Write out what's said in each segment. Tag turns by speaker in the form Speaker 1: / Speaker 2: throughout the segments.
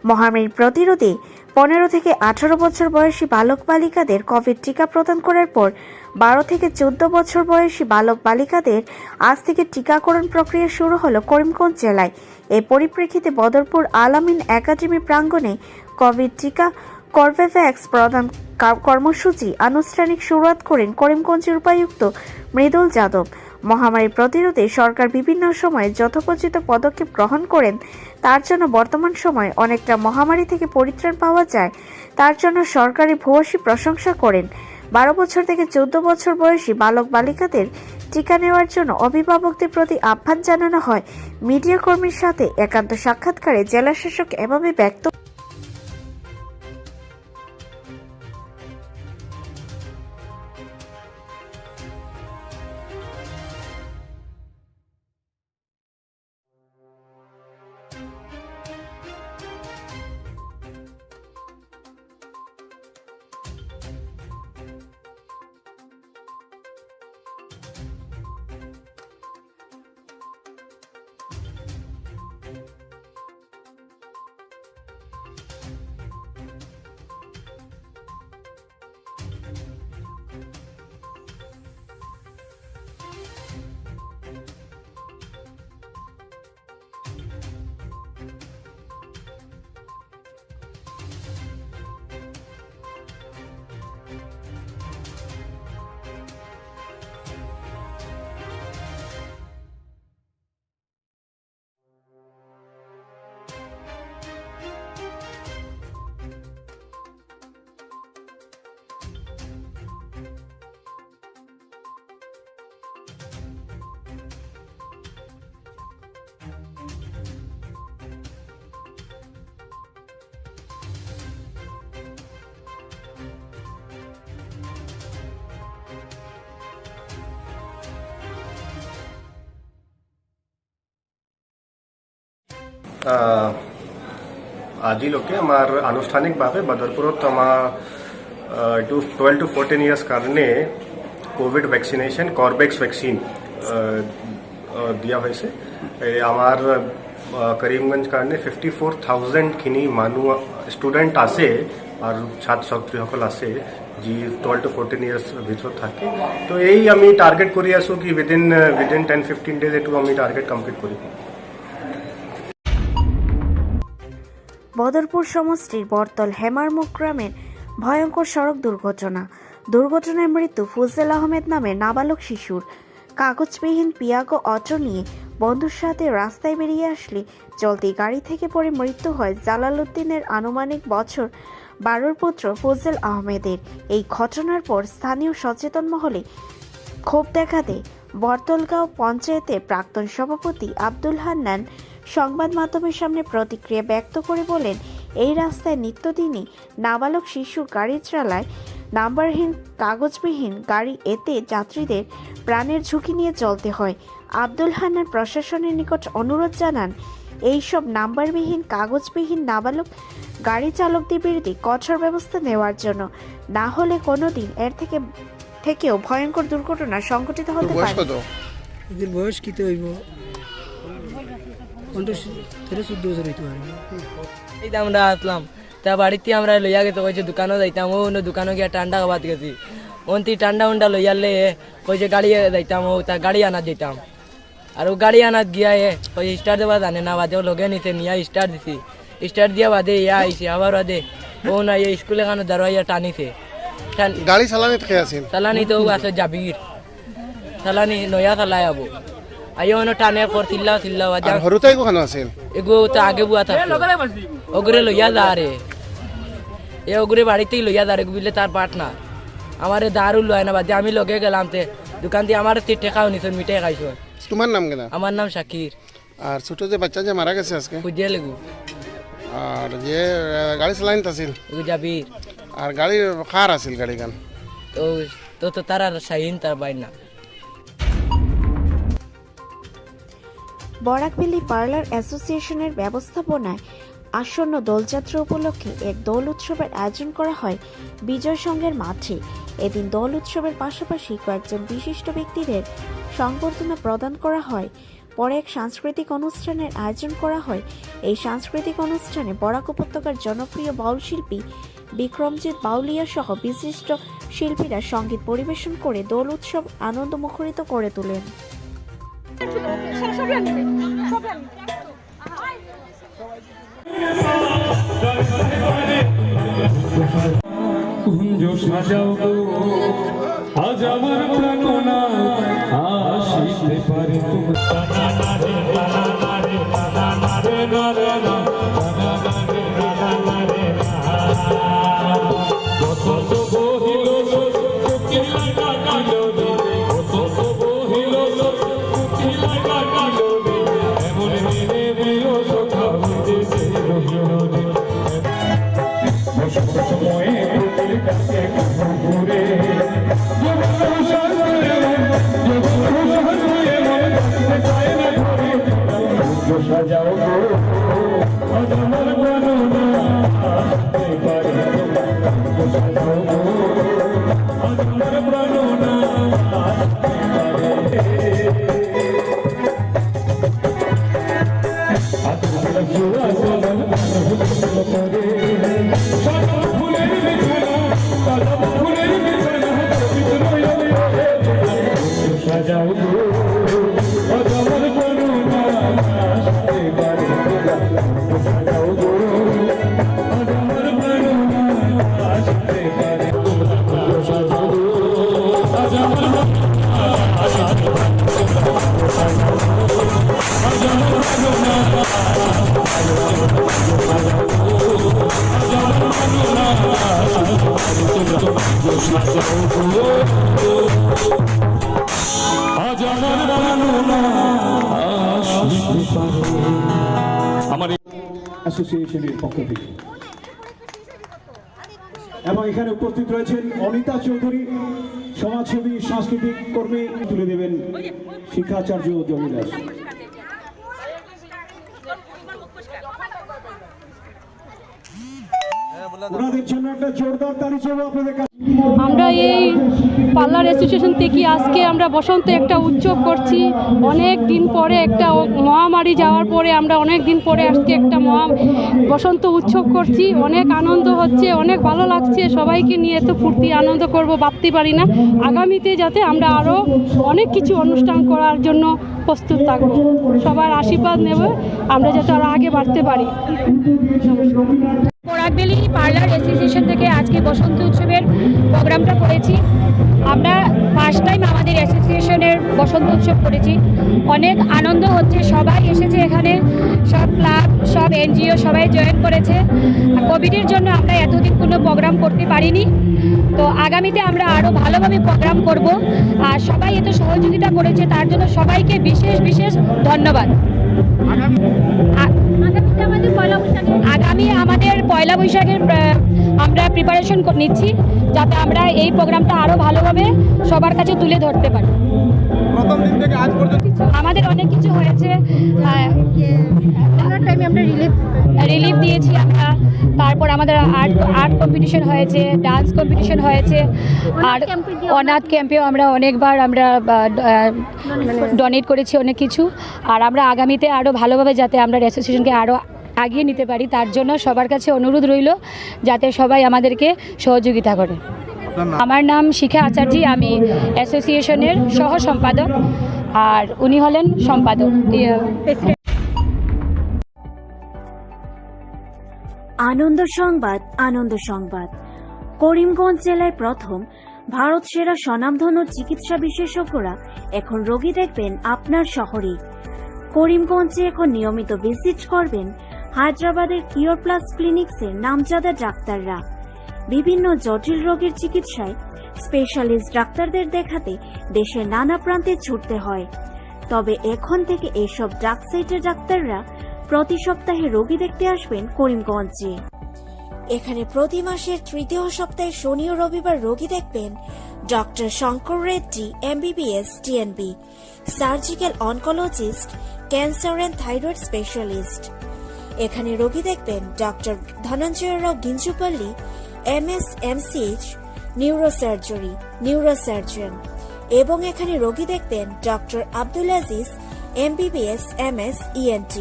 Speaker 1: মহামারীর প্রতিরোধে 15 থেকে 18 বছর বয়সী বালক বালিকাদের কোভিড টিকা প্রদান করার পর 12 থেকে 14 বছর বয়সী বালক বালিকাদের আজ থেকে টিকাকরণ প্রক্রিয়া শুরু হলো করিমগঞ্জ জেলায়। এই পরিপ্রেক্ষিতে বদরপুর আল-আমিন একাডেমি প্রাঙ্গণে কোভিড টিকা কর্বেভ্যাক্স প্রদান কর্মসূচি আনুষ্ঠানিক শুরুয়াত করেন করিমগঞ্জের উপায়ুক্ত মৃদুল যাদব। মহামারী প্রতিরোধে সরকার বিভিন্ন সময়ে যথোপযুক্ত পদক্ষেপ গ্রহণ করেন, তার জন্য বর্তমান সময়ে অনেকটা মহামারী থেকে পরিত্রাণ পাওয়া যায়, তার জন্য সরকারি ভূয়সী প্রশংসা করেন। 12 বছর থেকে 14 বছর বয়সী বালক বালিকাদের টিকা নেওয়ার জন্য অভিভাবকদের প্রতি আহ্বান জানানো হয়। মিডিয়া কর্মীর সাথে একান্ত সাক্ষাৎকারে জেলা শাসক এভাবে ব্যক্ত
Speaker 2: আজি লোকে আমার আনুষ্ঠানিকভাবে বদরপুরত আমার 12 to 14 ইয়ার্স কারণে কোভিড ভ্যাকসিনেশন কর্বেক্স ভ্যাকসিন দিয়া হয়েছে। আমার করিমগঞ্জ কারণে 54,000 খিনি মানুষ স্টুডেন্ট আছে আর ছাত্র ছাত্রী সকল আছে যি 12 to 14 ইয়ার্স ভিতর থাকে। তো এই আমি টার্গেট করি আছো কি উইদিন 10-15 ডেজ এটু আমি টার্গেট কমপ্লিট করি।
Speaker 1: বদরপুর সমষ্টির বরতল হেমারমুখ গ্রামের ভয়ঙ্কর সড়ক দুর্ঘটনায় মৃত্যু ফুজেল আহমেদ নামের নাবালক শিশুর। কাগজবিহীন পিয়াগো অটো নিয়ে বন্ধুর সাথে রাস্তায় বেরিয়ে আসলে চলতি গাড়ি থেকে পড়ে মৃত্যু হয় জালালউদ্দিনের আনুমানিক বছর 12 পুত্র ফুজেল আহমেদের। এই ঘটনার পর স্থানীয় সচেতন মহলে ক্ষোভ দেখাতে বরতলগাঁও পঞ্চায়েতের প্রাক্তন সভাপতি আব্দুল হান্নান সংবাদ মাধ্যমের সামনে প্রতিক্রিয়া ব্যক্ত করে বলেন, এই রাস্তায় নিত্যদিনই নাবালক শিশু গাড়ি চালায়, নাম্বারহীন কাগজবিহীন গাড়ি, এতে যাত্রীদের প্রাণের ঝুঁকি নিয়ে চলতে হয়। আব্দুল হান্নান প্রশাসনের নিকট অনুরোধ জানান, এইসব নাম্বারবিহীন কাগজবিহীন নাবালক গাড়ি চালকদের বিরুদ্ধে কঠোর ব্যবস্থা নেওয়ার জন্য, না হলে কোনোদিন এর থেকেও ভয়ঙ্কর দুর্ঘটনা সংঘটিত হতে পারে।
Speaker 3: এদের বয়স কত হইব? 13-14 বছর হইতে পারে।
Speaker 4: এই আমরা আসলাম তা বাড়িতে আমরা লইয়া গেছে, কইছে দোকানও যাইতাম, ও দোকানও গিয়া ঠান্ডা খাবাত গেছি, অন্তি ঠান্ডা উন্ডা লইয়ালে কইছে গাড়ি যাইতাম, ও তা গাড়ি আনাত যাইতাম। আর ও গাড়ি আনাত গিয়া কই স্টার্ট দেওয়া জানে না, বাদে লগে নিতে নিয়া স্টার্ট দিছি, স্টার্ট দিয়া বাদে ইয়া আইসি, আবার বাদে ও না স্কুলে কানো দাঁড়াইয়া টানিছে।
Speaker 5: গাড়ি চালানি খেয়ে আছেন?
Speaker 4: চালানি তো আছে জাবির চালানি নয়া চালাই আবো আইও টানে পর চিল্লাও
Speaker 5: আর হরুতাই কোখানো আছেন?
Speaker 4: এগো তো আগে বুয়া থাকে ওগুরে লইয়া যা রে, এ ওগুরে বাড়িতেই লইয়া যা রে বুঝলে তার পার্টনার আমারে দারু লয় না, বাদে আমি লগে গেলাম তে দোকান দিয়ে আমার 3 টাকাও নিছেন, মিঠাই খাইছো।
Speaker 5: তোমার নাম কেনা?
Speaker 4: আমার নাম শাকির।
Speaker 5: আর ছোট যে বাচ্চা যে মারা গেছে আজকে
Speaker 4: বুঝিয়া লেগু,
Speaker 5: আর যে গাড়ি চালানি আছিল
Speaker 4: এগু জাবির।
Speaker 5: আর গাড়ি কার আছিল গাড়ি গান?
Speaker 4: তো তার শাহিন তার বাইর না।
Speaker 1: বরাকভ্যালি পার্লার অ্যাসোসিয়েশনের ব্যবস্থাপনায় আসন্ন দোলযাত্রা উপলক্ষে এক দোল উৎসবের আয়োজন করা হয় বিজয় সংঘের মাঠে। এদিন দোল উৎসবের পাশাপাশি কয়েকজন বিশিষ্ট ব্যক্তিদের সংবর্ধনা প্রদান করা হয়। পরে এক সাংস্কৃতিক অনুষ্ঠানের আয়োজন করা হয়। এই সাংস্কৃতিক অনুষ্ঠানে বরাক উপত্যকার জনপ্রিয় বাউল শিল্পী বিক্রমজিৎ বাউলিয়া সহ বিশিষ্ট শিল্পীরা সঙ্গীত পরিবেশন করে দোল উৎসব আনন্দ মুখরিত করে তোলেন।
Speaker 6: কুঞ্জ সাজাও গো আজ আমার প্রাণনা আসিতে পারে সাজাও গো আজ আমার প্রাণনা আসিতে পারে সাজাও গো আজ আমার প্রাণনা আসিতে পারে আত্মার জোড়া সনম করে সাদা ফুলের বিছানা সাজাও গো আজ আমার প্রাণনা আসিতে পারে সাজাও গো আজ আমার প্রাণনা আসিতে পারে সাজাও গো আজ আমার আসিতে পারে সাজাও গো আজ আমার প্রাণনা আজ আমার প্রাণনা আসিতে পারে আমার
Speaker 7: অ্যাসোসিয়েশনের পক্ষ থেকে। এবং এখানে উপস্থিত রয়েছেন অনিতা চৌধুরী, সমাজসেবী সাংস্কৃতিক কর্মী, তুলে দেবেন শিক্ষাচার্য জমিদাস। ওনাদের জন্য একটা জোরদার তালি চাইবো আপনাদের কাছে।
Speaker 8: আমরা এই পার্লার অ্যাসোসিয়েশন থেকে আজকে আমরা বসন্ত একটা উৎসব করছি। অনেক দিন পরে একটা মহামারী যাওয়ার পরে আমরা অনেক দিন পরে আজকে একটা বসন্ত উৎসব করছি। অনেক আনন্দ হচ্ছে, অনেক ভালো লাগছে। সবাইকে নিয়ে তো ফুর্তি আনন্দ করব ভাবতে পারি না। আগামীতে যাতে আমরা আরও অনেক কিছু অনুষ্ঠান করার জন্য প্রস্তুত থাকব। সবার আশীর্বাদ নেব আমরা যাতে আরও আগে বাড়তে পারি। বরাকভ্যালি পার্লার অ্যাসোসিয়েশন থেকে আজকে বসন্ত উৎসবের প্রোগ্রামটা করেছি। আমরা ফার্স্ট টাইম আমাদের অ্যাসোসিয়েশনের বসন্ত উৎসব করেছি। অনেক আনন্দ হচ্ছে, সবাই এসেছে এখানে, সব ক্লাব, সব এনজিও সবাই জয়েন করেছে। কোভিডের জন্য আমরা এতদিন কোনো প্রোগ্রাম করতে পারিনি, তো আগামীতে আমরা আরও ভালোভাবে প্রোগ্রাম করব। আর সবাই এত সহযোগিতা করেছে, তার জন্য সবাইকে বিশেষ বিশেষ ধন্যবাদ। আগামী আমাদের পয়লা বৈশাখের আমরা প্রিপারেশন নিচ্ছি, যাতে আমরা এই প্রোগ্রামটা আরও ভালোভাবে সবার কাছে তুলে ধরতে পারি। আমাদের অনেক কিছু হয়েছে, টাইমে আমরা রিলিফ দিয়েছি আমরা। তারপর আমাদের আর্ট কম্পিটিশন হয়েছে, ডান্স কম্পিটিশন হয়েছে, আর অনাথ ক্যাম্পেও আমরা অনেকবার ডোনেট করেছি অনেক কিছু। আর আমরা আগামীতে আরও ভালোভাবে যাতে আমরা অ্যাসোসিয়েশনকে আরও আগিয়ে নিতে পারি, তার জন্য সবার কাছে অনুরোধ রইল যাতে সবাই আমাদেরকে সহযোগিতা করে। আমার নাম শিখা আচার্য, আমি অ্যাসোসিয়েশনের সহ সম্পাদক, আর উনি হলেন সম্পাদক।
Speaker 1: আনন্দ সংবাদ, আনন্দ সংবাদ। করিমগঞ্জ জেলায় প্রথম ভারত সেরা স্বনামধন্য চিকিৎসা বিশেষজ্ঞরা এখন রোগী দেখবেন আপনার শহরে। করিমগঞ্জে এখন নিয়মিত ভিজিট করবেন হায়দ্রাবাদের কিওর প্লাস ক্লিনিক্সের নামজাদা ডাক্তাররা। বিভিন্ন জটিল রোগের চিকিৎসায় স্পেশালিস্ট ডাক্তারদের দেখাতে দেশের নানা প্রান্তে ছুটতে হয়, তবে এখন থেকে এসব ডাক সাইটের ডাক্তাররা প্রতি সপ্তাহে রোগী দেখতে আসবেন করিমগঞ্জে। এখানে প্রতি মাসের তৃতীয় সপ্তাহে শনি ও রবিবার রোগী দেখবেন doctor Shankar Reddy MBBS DNB, surgical oncologist, cancer and thyroid specialist. এখানে রোগী দেখবেন ডক্টর ধনঞ্জয় রাও গিঞ্জুপল্লী MS MCH, নিউরোসার্জারি, নিউরোসার্জন। এবং এখানে রোগী দেখবেন doctor Abdul Aziz MBBS MS ENT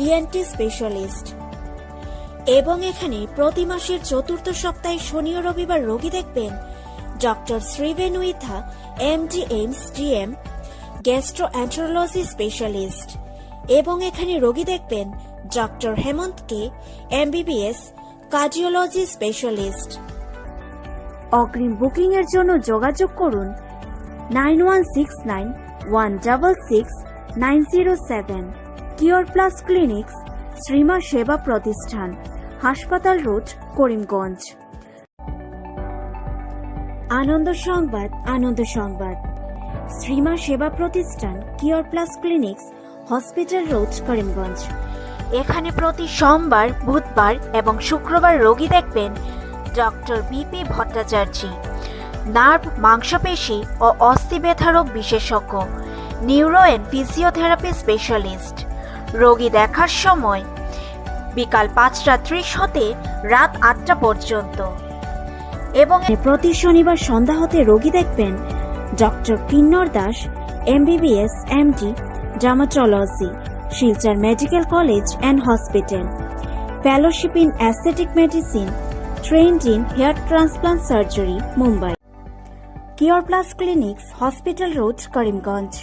Speaker 1: ENT specialist. এবং এখানে প্রতি মাসের চতুর্থ সপ্তাহে শনি ও রবিবার রোগী দেখবেন doctor Srivenuitha MD AIIMS DM gastroenterology specialist. এবং এখানে রোগী দেখবেন doctor Hemant K MBBS cardiology specialist. অগ্রিম বুকিং এর জন্য যোগাযোগ করুন 9169166907। কিওর প্লাস ক্লিনিক্স, শ্রীমা সেবা প্রতিষ্ঠান, হাসপাতাল রোড, করিমগঞ্জ। আনন্দ সংবাদ, আনন্দ সংবাদ। শ্রীমা সেবা প্রতিষ্ঠান, cure plus clinics, hospital road, Karimganj. এখানে প্রতি সোমবার, বুধবার এবং শুক্রবার রোগী দেখবেন ডক্টর BP ভট্টাচার্য, নার্ভ, মাংসপেশি ও অস্থি ব্যথা রোগ বিশেষজ্ঞ, নিউরো এন্ড ফিজিওথেরাপি স্পেশালিস্ট। রোগী দেখার সময় বিকাল 5:30 হতে রাত 8টা পর্যন্ত। এবং প্রতি শনিবার সন্ধ্যা হতে রোগী দেখবেন doctor Kinnar Das MBBS MD dermatology, Silchar medical college and hospital, fellowship in aesthetic medicine, trained in hair transplant surgery, Mumbai. Cure plus clinics, hospital road, Karimganj.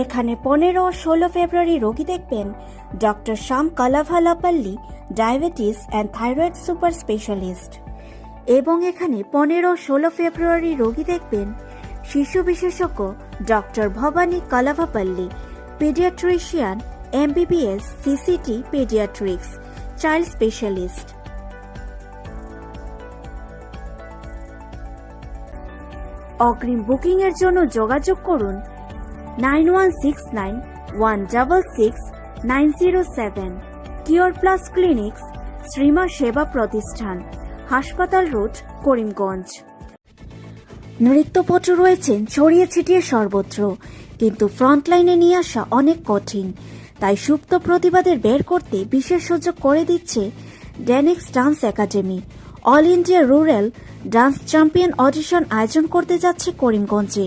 Speaker 1: এখানে 15 ও 16 ফেব্রুয়ারি রোগী দেখবেন doctor Shyam Kalavalapalli, diabetes and thyroid super specialist. এবং এখানে 15 ও 16 ফেব্রুয়ারি রোগী দেখবেন শিশু বিশেষজ্ঞ doctor Bhavani Kalavapalli, pediatrician MBBS CCT pediatrics, child specialist. অগ্রিম বুকিং এর জন্য যোগাযোগ করুন 9169166907। কিওর প্লাস ক্লিনিক্স, শ্রীমা সেবা প্রতিষ্ঠান, হাসপাতাল রোড, করিমগঞ্জ। নৃত্যপটু রয়েছেন ছড়িয়ে ছিটিয়ে সর্বত্র, কিন্তু ফ্রন্টলাইনে নিয়ে আসা অনেক কঠিন। তাই সুপ্ত প্রতিভাদের বের করতে বিশেষ সুযোগ করে দিচ্ছে Danix dance academy. All India rural dance champion audition আয়োজন করতে যাচ্ছে করিমগঞ্জে।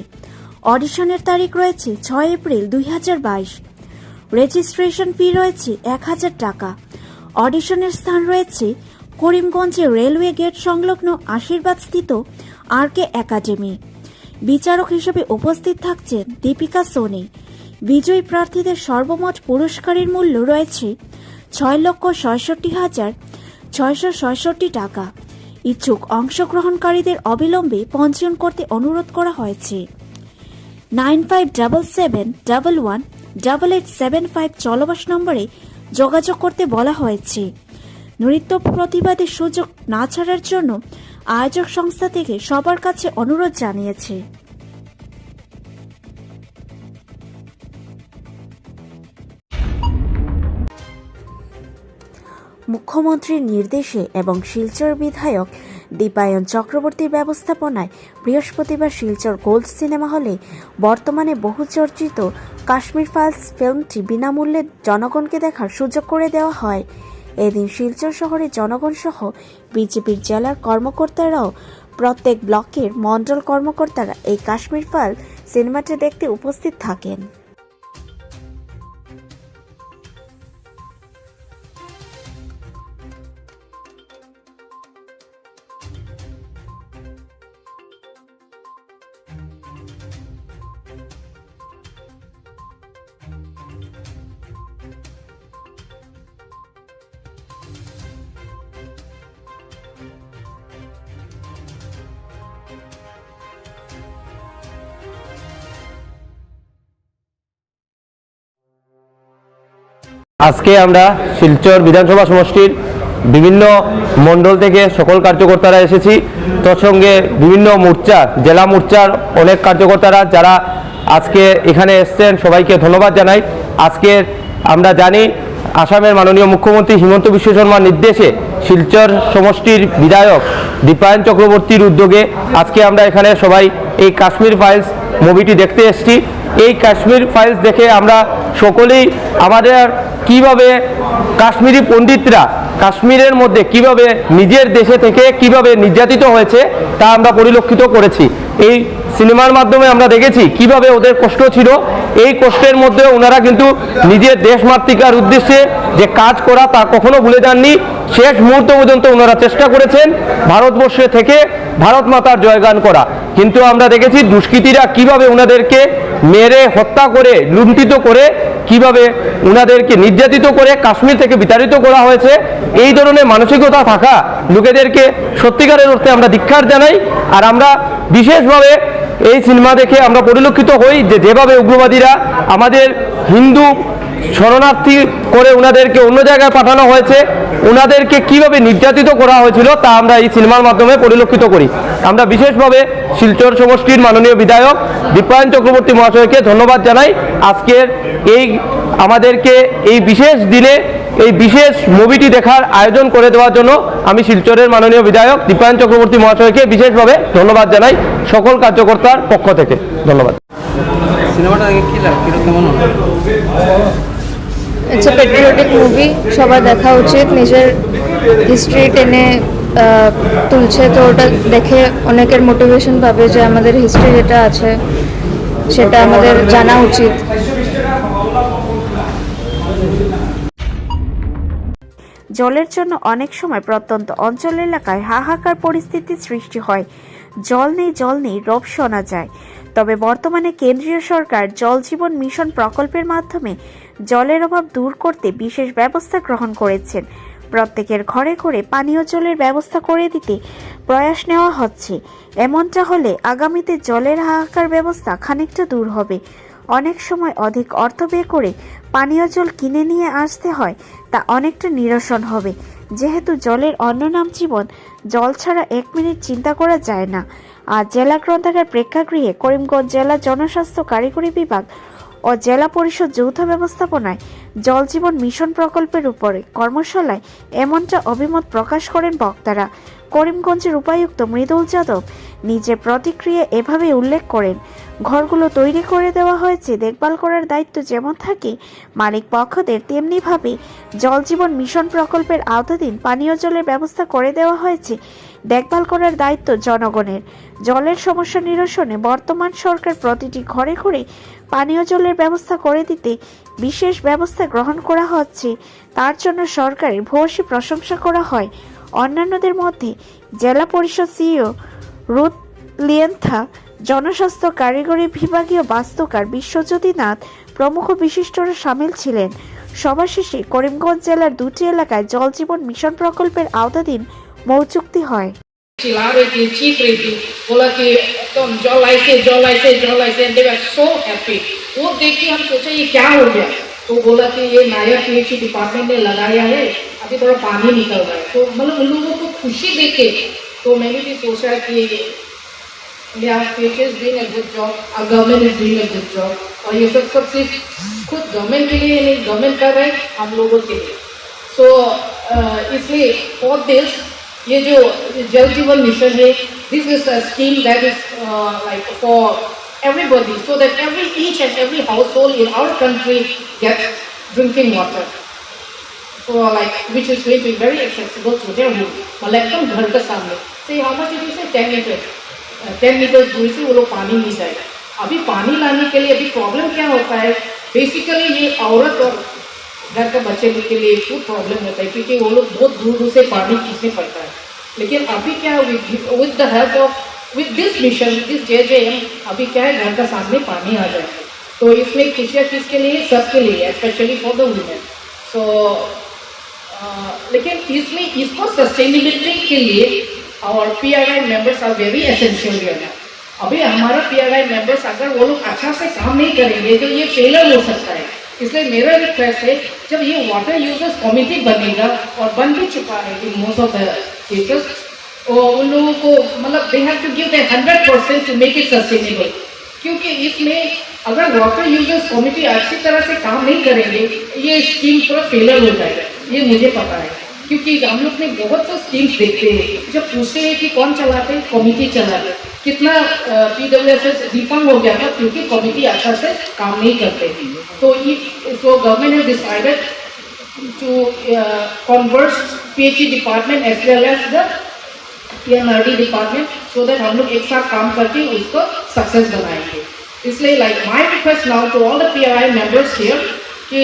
Speaker 1: অডিশনের তারিখ রয়েছে 6 এপ্রিল 2022। রেজিস্ট্রেশন ফি রয়েছে 1000 টাকা। অডিশনের স্থান রয়েছে করিমগঞ্জের রেলওয়ে গেট সংলগ্ন আশীর্বাদ স্থিত RK একাডেমি। বিচারক হিসেবে উপস্থিত থাকছেন দীপিকা সোনি। বিজয়ী প্রার্থীদের সর্বমোট পুরস্কারের মূল্য রয়েছে 6,66,666 টাকা। ইচ্ছুক অংশগ্রহণকারীদের অবিলম্বে পঞ্জীয়ন করতে অনুরোধ করা হয়েছে। 9577118875 চলবাস নম্বরে যোগাযোগ করতে বলা হয়েছে। নৃত্য প্রতিবাদের সুযোগ না ছাড়ার জন্য আয়োজক সংস্থা থেকে সবার কাছে অনুরোধ জানিয়েছে। মুখ্যমন্ত্রীর নির্দেশে এবং শিলচর বিধায়ক দীপায়ন চক্রবর্তীর ব্যবস্থাপনায় বৃহস্পতিবার শিলচর গোল্ড সিনেমা হলে বর্তমানে বহুচর্চিত কাশ্মীর ফাইলস ফিল্মটি বিনামূল্যে জনগণকে দেখার সুযোগ করে দেওয়া হয়। এদিন শিলচর শহরের জনগণ সহ বিজেপির জেলার কর্মকর্তারাও প্রত্যেক ব্লকের মণ্ডল কর্মকর্তারা এই কাশ্মীর ফাইল সিনেমাটি দেখতে উপস্থিত থাকেন।
Speaker 9: আজকে আমরা শিলচর বিধানসভা সমষ্টির বিভিন্ন মণ্ডল থেকে সকল কার্যকর্তারা এসেছি। তোর সঙ্গে বিভিন্ন মোর্চা, জেলা মোর্চার অনেক কার্যকর্তারা যারা আজকে এখানে এসছেন, সবাইকে ধন্যবাদ জানাই। আজকে আমরা জানি আসামের মাননীয় মুখ্যমন্ত্রী হিমন্ত বিশ্ব শর্মার নির্দেশে শিলচর সমষ্টির বিধায়ক দীপায়ন চক্রবর্তীর উদ্যোগে আজকে আমরা এখানে সবাই এই কাশ্মীর ফাইলস মুভিটি দেখতে এসেছি। এই কাশ্মীর ফাইলস দেখে আমরা সকলেই আমাদের কিভাবে কাশ্মীরি পণ্ডিতরা কাশ্মীরের মধ্যে কিভাবে নিজের দেশে থেকে কিভাবে নির্যাতিত হয়েছে তা আমরা পরিলক্ষিত করেছি। এই সিনেমার মাধ্যমে আমরা দেখেছি কিভাবে ওদের কষ্ট ছিল। এই কষ্টের মধ্যে ওনারা কিন্তু নিজের দেশমাতৃকার উদ্দেশ্যে যে কাজ করা তা কখনো ভুলে যাননি। শেষ মুহূর্ত পর্যন্ত ওনারা চেষ্টা করেছেন ভারতবর্ষে থেকে ভারত মাতার জয়গান করা। কিন্তু আমরা দেখেছি দুষ্কৃতীরা কিভাবে ওনাদেরকে মেরে হত্যা করে লুণ্ঠিত করে কিভাবে ওনাদেরকে নির্যাতিত করে কাশ্মীর থেকে বিতাড়িত করা হয়েছে। এই ধরনের মানসিকতা থাকা লোকেদেরকে সত্যিকারের অর্থে আমরা ধিক্কার জানাই। আর আমরা বিশেষভাবে এই সিনেমা দেখে আমরা পরিলক্ষিত হই যে যেভাবে উগ্রবাদীরা আমাদের হিন্দু শরণার্থী করে ওনাদেরকে অন্য জায়গায় পাঠানো হয়েছে, ওনাদেরকে কিভাবে নির্যাতিত করা হয়েছিল তা আমরা এই সিনেমার মাধ্যমে পরিলক্ষিত করি। আমরা বিশেষভাবে শিলচর সমষ্টির মাননীয় বিধায়ক দীপায়ন চক্রবর্তী মহাশয়কে ধন্যবাদ জানাই আজকের এই আমাদেরকে এই বিশেষ দিনে এই বিশেষ মুভিটি দেখার আয়োজন করে দেওয়ার জন্য। আমি শিলচরের মাননীয় বিধায়ক দীপায়ন চক্রবর্তী মহাশয়কে বিশেষভাবে ধন্যবাদ জানাই সকল কার্যকর্তার পক্ষ থেকে। ধন্যবাদ।
Speaker 3: সিনেমাটা দেখে কি লাগে, কেমন হলো?
Speaker 10: ইটস এ পেট্রিয়টিক মুভি, সবার দেখা উচিত। নিজের হিস্ট্রি টেনে তুলছে, তো ওটা দেখে অনেকের মোটিভেশন পাবে যে আমাদের হিস্ট্রি যেটা আছে সেটা আমাদের জানা উচিত।
Speaker 1: জলের জন্য অনেক সময় প্রত্যন্ত অঞ্চল এলাকায় হাহাকার পরিস্থিতির সৃষ্টি হয়। জল নেই রব শোনা যায়। তবে বর্তমানে কেন্দ্রীয় সরকার জল জীবন মিশন প্রকল্পের মাধ্যমে জলের অভাব দূর করতে বিশেষ ব্যবস্থা গ্রহণ করেছেন। প্রত্যেকের ঘরে ঘরে পানীয় জলের ব্যবস্থা করে দিতে প্রয়াস নেওয়া হচ্ছে। এমনটা হলে আগামীতে জলের হাহাকার ব্যবস্থা খানিকটা দূর হবে। অনেক সময় অধিক অর্থ ব্যয় করে পানীয় জল কিনে নিয়ে আসতে হয়, তা অনেকটা নিরসন হবে। যেহেতু জলের অন্য নাম জীবন, জল ছাড়া 1 মিনিট চিন্তা করা যায় না। আর জেলা গ্রন্থাগার প্রেক্ষাগৃহে করিমগঞ্জ জেলা জনস্বাস্থ্য কারিগরি বিভাগ ও জেলা পরিষদ যৌথ ব্যবস্থাপনায় জল জীবন মিশন প্রকল্পের উপরে কর্মশালায় এমনটা অভিমত প্রকাশ করেন বক্তারা। করিমগঞ্জের উপায়ুক্ত মৃদুল যাদব নিজের প্রতিক্রিয়া এভাবে উল্লেখ করেন, ঘরগুলো তৈরি করে দেওয়া হয়েছে, দেখভাল করার দায়িত্ব যেমন থাকে মালিক পক্ষদের, তেমনিভাবে জল জীবন মিশন প্রকল্পের আওতাধীন পানীয় জলের ব্যবস্থা করে দেওয়া হয়েছে। দেখভাল করার দায়িত্ব জনগণের। জলের সমস্যা নিরসনে বর্তমান সরকার প্রতিটি ঘরে ঘরে পানীয় জলের ব্যবস্থা করে দিতে বিশেষ ব্যবস্থা গ্রহণ করা হচ্ছে। তার জন্য সরকারের ভূয়সী প্রশংসা করা হয়। অন্যান্যদের মধ্যে জেলা পরিষদ সিইও রুথ লিয়েন্থা, জনস্বাস্থ্য কারিগরি বিভাগীয় বাস্তুকার বিশ্বজ্যোতি নাথ প্রমুখ বিশিষ্টরা সামিল ছিলেন। সভা শেষে করিমগঞ্জ জেলার 2টি এলাকায় জল জীবন মিশন প্রকল্পের আওতাধীন মৌচুক্তি হয়।
Speaker 11: चिल्ला रही थी, चीख रही थी, बोला कि तुम जल ऐसे दे वर सो हैप्पी। वो देख के हम सोचे ये क्या हो गया, तो बोला कि ये नायर पीएचई डिपार्टमेंट ने लगाया है, अभी थोड़ा पानी निकल रहा है। तो मतलब उन लोगों को खुशी देख के तो मैंने भी सोचा कि PHS is doing a good job, our government is doing a good job। और ये सब सिर्फ खुद गवर्नमेंट के लिए नहीं, गवर्नमेंट कर रहे हैं हम लोगों के लिए। सो इसलिए फॉर दिस ये जो जल जीवन मिशन है, this is a scheme that is like for everybody, so that each and every household in our country gets drinking water, so like which is going to be very accessible to their home, मतलब एकदम घर के सामने। say how much it is, 10 meters दूर से वो लोग पानी नहीं जाएगा। अभी पानी लाने के लिए अभी प्रॉब्लम क्या होता है, बेसिकली ये औरत और घर के बच्चे के लिए खूब प्रॉब्लम होता है, क्योंकि वो लोग बहुत दूर दूर से पानी खींचने पड़ता है। लेकिन अभी क्या with the help of with this mission, this JJM, अभी क्या है घर का सामने पानी आ जाए। तो इसमें खुशियाँ किसके लिए, सबके लिए, specially for the women. So लेकिन इसमें इसको सस्टेनेबिलिटी के लिए और PRI members are very essential here. अभी हमारा PRI मेंबर्स अगर वो लोग अच्छा से काम नहीं करेंगे तो ये फेलर हो सकता है। इसलिए मेरा रिक्वेस्ट है, जब ये वाटर यूजर्स कमेटी बनेगा, और बन भी चुका है in most of the cases, और उन लोगों को मतलब they have to give the 100% to make it sustainable. क्योंकि इसमें अगर वाटर यूजर्स कमेटी अच्छी तरह से काम नहीं करेंगे, ये स्कीम पूरा फेलर हो जाएगा, ये मुझे पता है। क्योंकि हम लोग ने बहुत से स्कीम्स देखते हैं, जब पूछते हैं कि कौन चलाते हैं, कमेटी चलाते। कितना PWFS रिफंड हो गया था क्योंकि कमेटी अच्छा से काम नहीं करते। तो government has decided to converge PhD department as well as the PMRD department, so that हम लोग एक साथ काम करके उसको सक्सेस बनाएंगे. इसलिए like my request now to all the PRI members here कि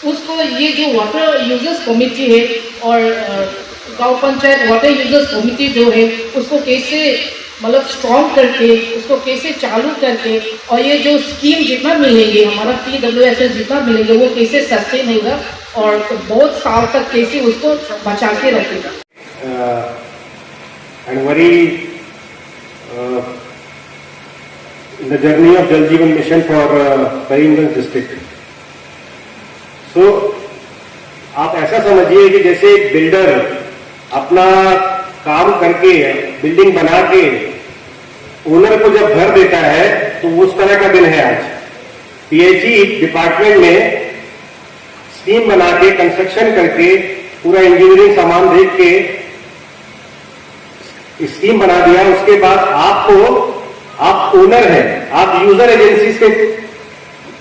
Speaker 11: उसको ये जो वाटर यूजर्स कमेटी है और गांव पंचायत वाटर यूजर्स कमेटी जो है उसको कैसे मतलब स्ट्रॉन्ग करके उसको कैसे चालू करके और ये जो स्कीम जितना मिलेंगे हमारा TWSS जितना मिलेंगे वो कैसे सस्टेन होगा और बहुत साल तक कैसे उसको बचा के रखेगा.
Speaker 2: And very in the journey of Jal Jeevan Mission for Karimganj district. So आप ऐसा समझिए कि जैसे एक बिल्डर अपना काम करके बिल्डिंग बना के ओनर को जब घर देता है तो उस तरह का दिन है आज. PHE डिपार्टमेंट में स्कीम बना के कंस्ट्रक्शन करके पूरा इंजीनियरिंग सामान देख के स्कीम बना दिया. उसके बाद आप ओनर हैं, आप यूजर एजेंसीज के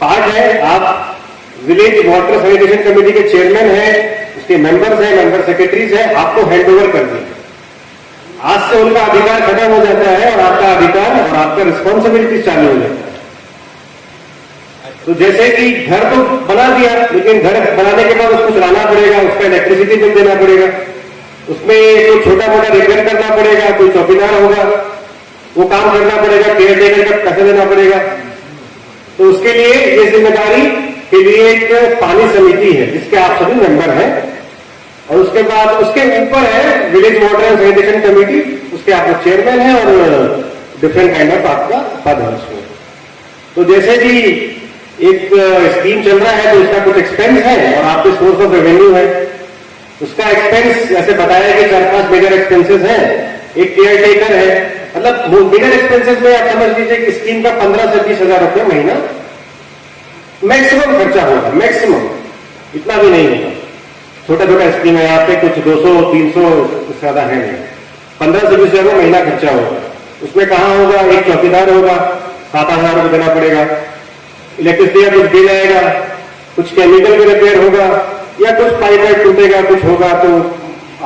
Speaker 2: पार्ट हैं, आप विलेज वाटर सैनिटेशन कमेटी के चेयरमैन हैं, उसके मेंबर्स हैं, मेंबर सेक्रेटरीज हैं, आपको हैंड ओवर कर दिया. आज से उनका अधिकार खत्म हो जाता है और आपका अधिकार और आपका रिस्पॉन्सिबिलिटी चालू हो जाता है. तो जैसे कि घर तो बना दिया, लेकिन घर बनाने के बाद उसको चलाना पड़ेगा, उसका इलेक्ट्रिसिटी बिल देना पड़ेगा, उसमें कोई छोटा मोटा रिपेयर करना पड़ेगा, कोई चौकीदार होगा वो काम करना पड़ेगा, केयर टेकर का पैसा देना पड़ेगा. तो उसके लिए ये जिम्मेदारी के लिए एक पानी समिति है जिसके आप सभी मेंबर हैं और उसके बाद उसके ऊपर है village water and sanitation committee, उसके आप चेयरमैन हैं और डिफरेंट काइंड ऑफ आपका पद है उसमें. तो जैसे कि एक स्कीम चल रहा है तो उसका कुछ एक्सपेंस है और आपके सोर्स ऑफ रेवेन्यू है. उसका एक्सपेंस जैसे बताया कि 4-5 मेजर एक्सपेंसेस हैं. एक केयर टेकर है, मतलब मेजर एक्सपेंसेस में आप समझ लीजिए कि स्कीम का 15 से 20 हजार रुपये महीना मैक्सिमम खर्चा होगा. मैक्सिमम इतना भी नहीं होगा. छोटा छोटा स्कीम है यहाँ पे कुछ 200-300 ज्यादा है नहीं. 15 से 20 हजार महीना खर्चा होगा. उसमें कहाँ होगा, एक चौकीदार होगा, 7-8 हजार रुपये देना पड़ेगा. इलेक्ट्रिसिटी का कुछ बिल आएगा, कुछ केमिकल भी रिपेयर होगा या कुछ पाइप वाइप टूटेगा, कुछ होगा तो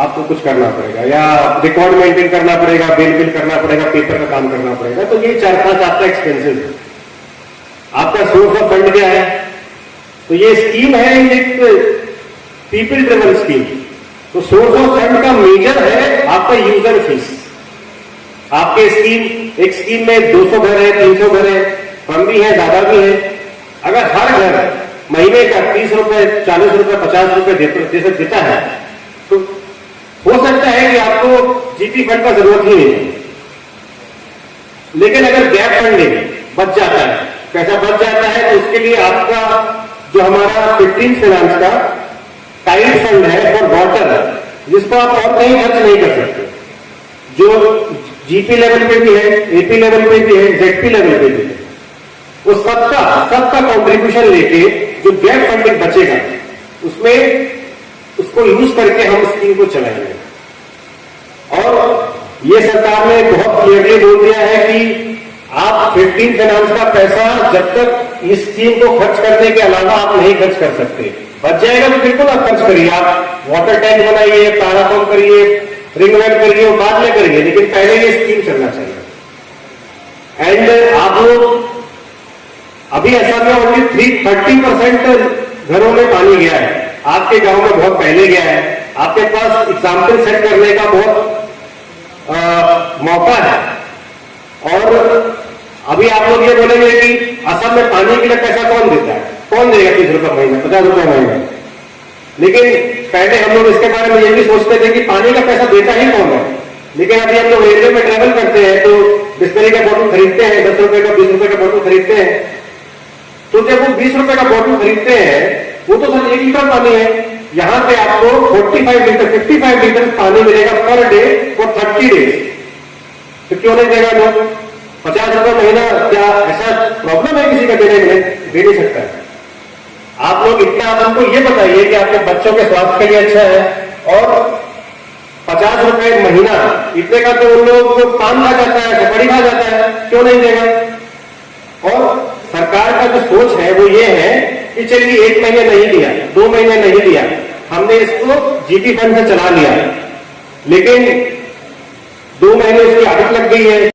Speaker 2: आपको कुछ करना पड़ेगा या रिकॉर्ड मेंटेन करना पड़ेगा, बिल करना पड़ेगा, पेपर का काम करना पड़ेगा. तो ये 4-5 आपका एक्सपेंसेस है. आपका सोर्स ऑफ फंड क्या है? तो ये स्कीम है एक पीपल ड्रिवन स्कीम. तो सोर्स ऑफ फंड का मेजर है आपका यूजर फीस. आपके एक स्कीम में 200 घर है, 300 घर है, कम भी है, ज्यादा भी है. अगर हर घर महीने का 30 रुपए, 40 रुपए, 50 रुपए देता है तो हो सकता है कि आपको जीपी फंड का जरूरत ही नहीं है. लेकिन अगर गैप फंडिंग बच जाता है, पैसा बच जाता है, तो उसके लिए आपका जो हमारा 15 फाइनेंस का टाइट फंड है फॉर वाटर, जिसको आप और कहीं खर्च नहीं कर सकते, जो जीपी लेवल पे भी है, एपी लेवल पे भी है, जेडपी लेवल पे भी है, वो सबका कॉन्ट्रीब्यूशन लेके जो गैप फंडिंग बचेगा उसमें उसको यूज करके हम स्कीम को चलाएंगे. और ये सरकार ने बहुत क्लियरली बोल दिया है कि आप 15 फाइनेंस का पैसा जब तक इस स्कीम को खर्च करने के अलावा आप नहीं खर्च कर सकते. बच जाएगा तो बिल्कुल आप खर्च करिए, आप वाटर टैंक बनाइए, तारा पंप करिए, रिंग वेल करिए, बाद में करिए, लेकिन पहले ये स्कीम चलना चाहिए. एंड आप लोग अभी ऐसा में ओनली 30% घरों में पानी गया है. आपके गांव में बहुत पहले गया है. आपके पास एग्जाम्पल सेट करने का बहुत मौका है. और अभी आप लोग ये बोलेंगे कि असम में पानी के लिए पैसा कौन देता है, कौन देगा 30 रुपए महीना, 50 रुपए महीना. लेकिन पहले हम लोग इसके बारे में ये भी सोचते थे कि पानी का पैसा देता ही कौन है. लेकिन अभी हम लोग रेलवे में ट्रेवल करते हैं तो बिस्लरी का बोतल खरीदते हैं, 10 रुपए का, 20 रुपए का बोतल खरीदते हैं. तो जब वो 20 रुपए का बोतल खरीदते हैं वो तो सिर्फ 1 लीटर पानी है. यहाँ पे आपको 55 लीटर पानी मिलेगा पर डे फॉर 30 डेज. तो क्यों नहीं देगा लोग? 50 रुपए महीना, क्या ऐसा प्रॉब्लम है किसी का देने में? दे नहीं सकता है. आप लोग इतना हमको ये बताइए कि आपके बच्चों के स्वास्थ्य के लिए अच्छा है और 50 रुपए महीना इतने का तो उन लोगों को पान खा जाता है, सुपारी खा जाता है, क्यों नहीं देगा? और सरकार का
Speaker 9: जो सोच है वो ये है कि चलिए 1 महीने नहीं दिया, 2 महीने नहीं दिया, हमने इसको जीटी फंड से चला लिया, लेकिन 2 महीने उसकी आदत लग गई है,